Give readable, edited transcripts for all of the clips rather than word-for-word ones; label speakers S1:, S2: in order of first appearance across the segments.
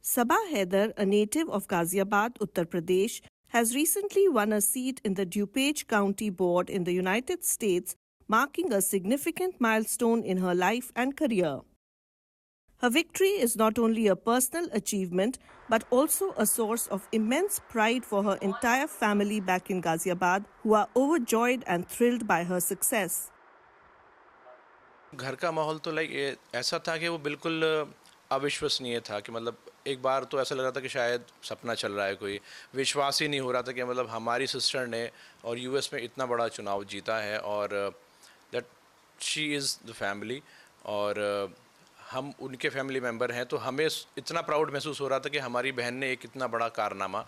S1: Sabah Haider, a native of Ghaziabad, Uttar Pradesh, has recently won a seat in the DuPage County Board in the United States, marking a significant milestone in her life and career. Her victory is not only a personal achievement but also a source of immense pride for her entire family back in Ghaziabad, who are overjoyed and thrilled by her success.
S2: घर का माहौल तो ऐसा था कि वो बिल्कुल अविश्वसनीय था कि मतलब एक बार तो ऐसा लग रहा था कि शायद सपना चल रहा है, कोई विश्वास ही नहीं हो रहा था कि मतलब हमारी सिस्टर ने और यूएस में इतना बड़ा चुनाव जीता है और that she is the family और हम उनके फैमिली मेम्बर हैं, तो हमें इतना प्राउड महसूस हो रहा था कि हमारी बहन ने एक इतना बड़ा कारनामा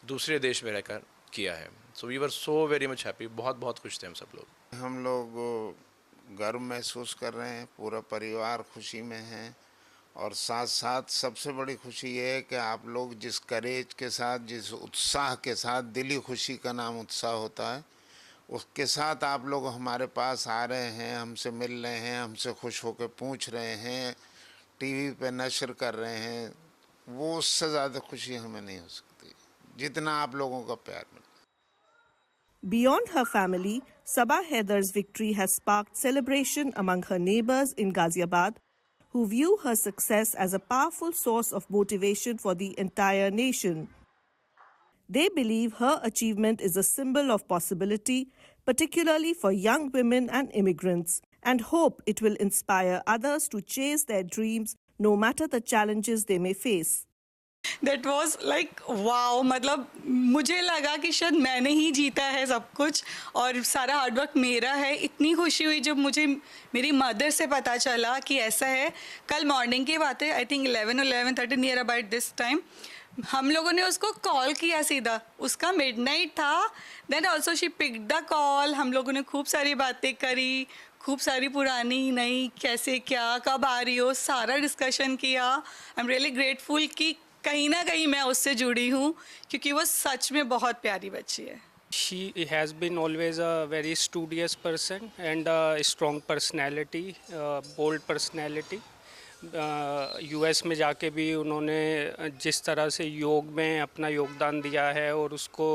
S2: दूसरे देश में रहकर किया है. So we were so very much happy. बहुत बहुत खुश थे हम सब लोग.
S3: हम लोग गर्व महसूस कर रहे हैं, पूरा परिवार खुशी में है और साथ साथ सबसे बड़ी खुशी ये है कि आप लोग जिस करेज के साथ, जिस उत्साह के साथ, दिली खुशी का नाम उत्साह होता है, उसके साथ आप लोग हमारे पास आ रहे हैं, हमसे मिल रहे हैं, हमसे खुश होकर पूछ रहे हैं, टीवी पे नशर कर रहे हैं, वो उससे ज़्यादा खुशी हमें नहीं हो सकती जितना आप लोगों का प्यार मिला.
S1: Beyond her family, Sabah Haider's victory has sparked celebration among her neighbors in Ghaziabad, who view her success as a powerful source of motivation for the entire nation. They believe her achievement is a symbol of possibility, particularly for young women and immigrants, and hope it will inspire others to chase their dreams no matter the challenges they may face.
S4: That was like wow. मतलब मुझे लगा कि शायद मैंने ही जीता है सब कुछ और सारा हार्डवर्क मेरा है. इतनी खुशी हुई जब मुझे मेरी मदर से पता चला कि ऐसा है. कल मॉर्निंग की बात है, I think 11:30 near about this time हम लोगों ने उसको कॉल किया सीधा. उसका मिडनाइट था. Then also she pick the call. हम लोगों ने खूब सारी बातें करी, खूब सारी पुरानी नई कैसे क्या कब आ रही हो सारा डिस्कशन किया. आई एम रियली ग्रेटफुल कि कहीं ना कहीं मैं उससे जुड़ी हूँ क्योंकि वो सच में बहुत प्यारी बच्ची है.
S5: She has been always a very studious person and a strong personality, bold personality. US में जाके भी उन्होंने जिस तरह से योग में अपना योगदान दिया है और उसको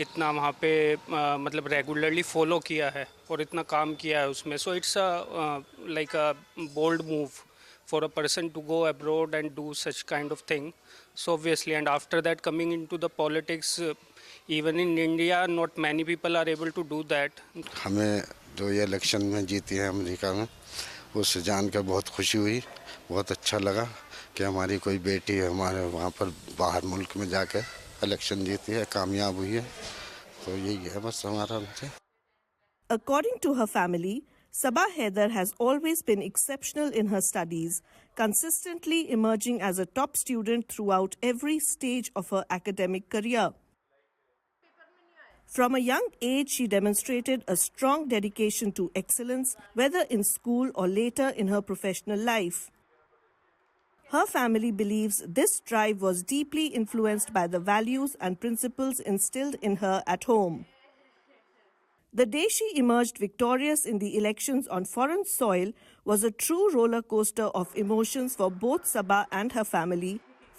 S5: इतना वहाँ पे मतलब रेगुलरली फॉलो किया है और इतना काम किया है उसमें. So it's like a bold move for a person to go abroad and do such kind of thing. So obviously, and after that coming into the politics, even in India, not many people are able to do that.
S3: हमें जो ये election में जीती है America में, उससे जानकर बहुत खुशी हुई. बहुत अच्छा लगा कि हमारी कोई बेटी हमारे वहाँ पर बाहर मुल्क में जाकर इलेक्शन जीती है, कामयाब हुई है. तो यही है बस हमारा उनसे.
S1: According to her family, Sabah Haider has always been exceptional in her studies, consistently emerging as a top student throughout every stage of her academic career. From a young age, she demonstrated a strong dedication to excellence, whether in school or later in her professional life. Her family believes this drive was deeply influenced by the values and principles instilled in her at home. The day she emerged victorious in the elections on foreign soil was a true roller coaster of emotions for both Sabah and her family,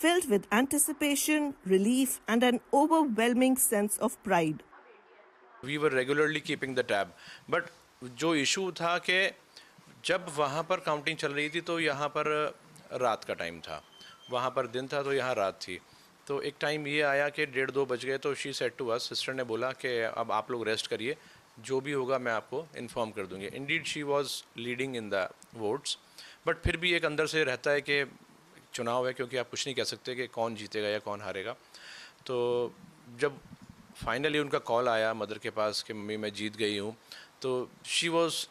S1: filled with anticipation, relief, and an overwhelming sense of pride.
S2: We were regularly keeping the tab, but जो issue था कि जब वहाँ पर counting चल रही थी तो यहाँ पर रात का टाइम था, वहाँ पर दिन था तो यहाँ रात थी. तो एक टाइम ये आया कि 1:30-2 बज गए. तो she said to us, sister ने बोला कि अब आप लोग रेस्ट करिए, जो भी होगा मैं आपको इन्फॉर्म कर दूँगी. Indeed she was leading in the votes, but फिर भी एक अंदर से रहता है कि चुनाव है, क्योंकि आप कुछ नहीं कह सकते कि कौन जीतेगा या कौन हारेगा. तो जब फाइनली उनका कॉल आया मदर के पास कि मम्मी मैं जीत गई हूँ, तो she was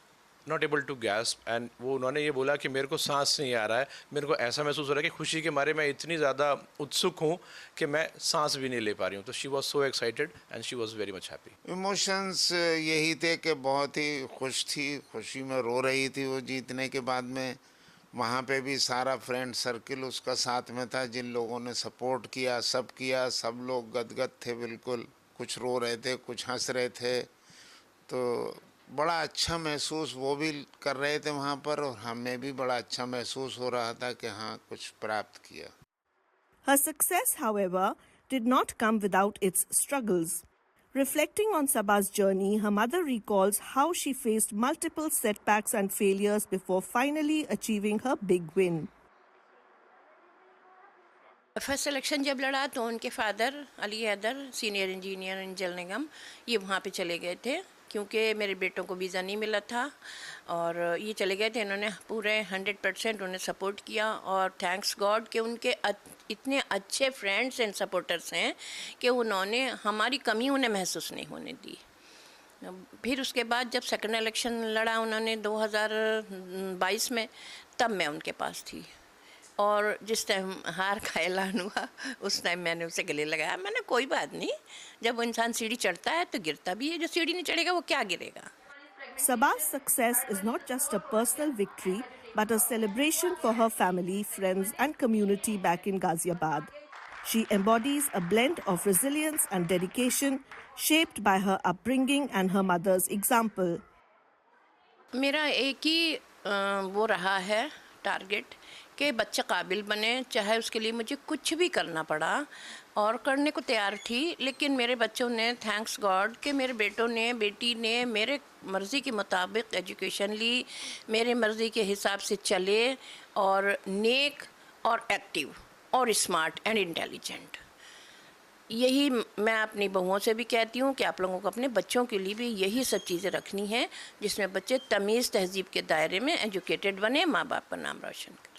S2: not able to gasp. And वो उन्होंने ये बोला कि मेरे को सांस नहीं आ रहा है, मेरे को ऐसा महसूस हो रहा है कि खुशी के मारे मैं इतनी ज़्यादा उत्सुक हूँ कि मैं सांस भी नहीं ले पा रही हूँ. तो she was so excited and she was very much happy.
S3: Emotions यही थे कि बहुत ही खुश थी, खुशी में रो रही थी वो जीतने के बाद में. वहाँ पे भी सारा फ्रेंड सर्किल उसका साथ में था, जिन लोगों ने सपोर्ट किया, सब किया. सब लोग गदगद थे बिल्कुल, कुछ रो रहे थे, कुछ हंस रहे थे. तो बड़ा अच्छा महसूस वो भी कर रहे थे वहाँ पर और हमें भी बड़ा अच्छा महसूस हो रहा था कि हाँ कुछ प्राप्त किया.
S1: Her success, however, did not come without its struggles. Reflecting on Saba's journey, her mother recalls how she faced multiple setbacks and failures before finally achieving her big win.
S6: First selection जब लड़ा तो उनके father Ali Haidar senior engineer in Jal Nigam ये वहाँ पे चले गए थे क्योंकि मेरे बेटों को वीज़ा नहीं मिला था और ये चले गए थे। इन्होंने पूरे 100% उन्हें सपोर्ट किया और थैंक्स गॉड कि उनके इतने अच्छे फ्रेंड्स एंड सपोर्टर्स हैं कि उन्होंने हमारी कमी उन्हें महसूस नहीं होने दी। फिर उसके बाद जब सेकंड इलेक्शन लड़ा उन्होंने 2022 में, तब मैं उनके पास थी और जिस टाइम हार का ऐलान हुआ उस टाइम मैंने उसे गले लगाया। मैंने कोई बात नहीं, जब वो इंसान सीढ़ी चढ़ता है तो गिरता भी है, जो सीढ़ी नहीं चढ़ेगा वो क्या गिरेगा।
S1: Saba's success is not just a personal victory but a celebration for her family, friends and community back in Ghaziabad. She embodies a blend of resilience and dedication shaped by her upbringing and her mother's example.
S6: मेरा एक ही वो रहा है target कि बच्चा काबिल बने, चाहे उसके लिए मुझे कुछ भी करना पड़ा और करने को तैयार थी। लेकिन मेरे बच्चों ने थैंक्स गॉड कि मेरे बेटों ने बेटी ने मेरे मर्ज़ी के मुताबिक एजुकेशन ली, मेरे मर्ज़ी के हिसाब से चले और नेक और एक्टिव और स्मार्ट एंड इंटेलिजेंट। यही मैं अपनी बहुओं से भी कहती हूँ कि आप लोगों को अपने बच्चों के लिए भी यही सब चीज़ें रखनी है जिसमें बच्चे तमीज़ तहजीब के दायरे में एजुकेटेड बने, माँ बाप का नाम रोशन करें।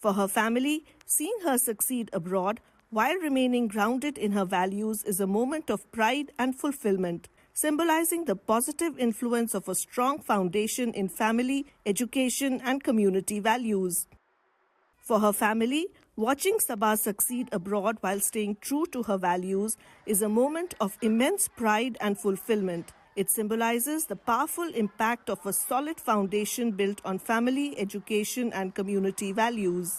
S1: For her family, seeing her succeed abroad while remaining grounded in her values is a moment of pride and fulfillment, symbolizing the positive influence of a strong foundation in family, education, and community values. For her family, watching Saba succeed abroad while staying true to her values is a moment of immense pride and fulfillment. It symbolizes the powerful impact of a solid foundation built on family, education, and community values.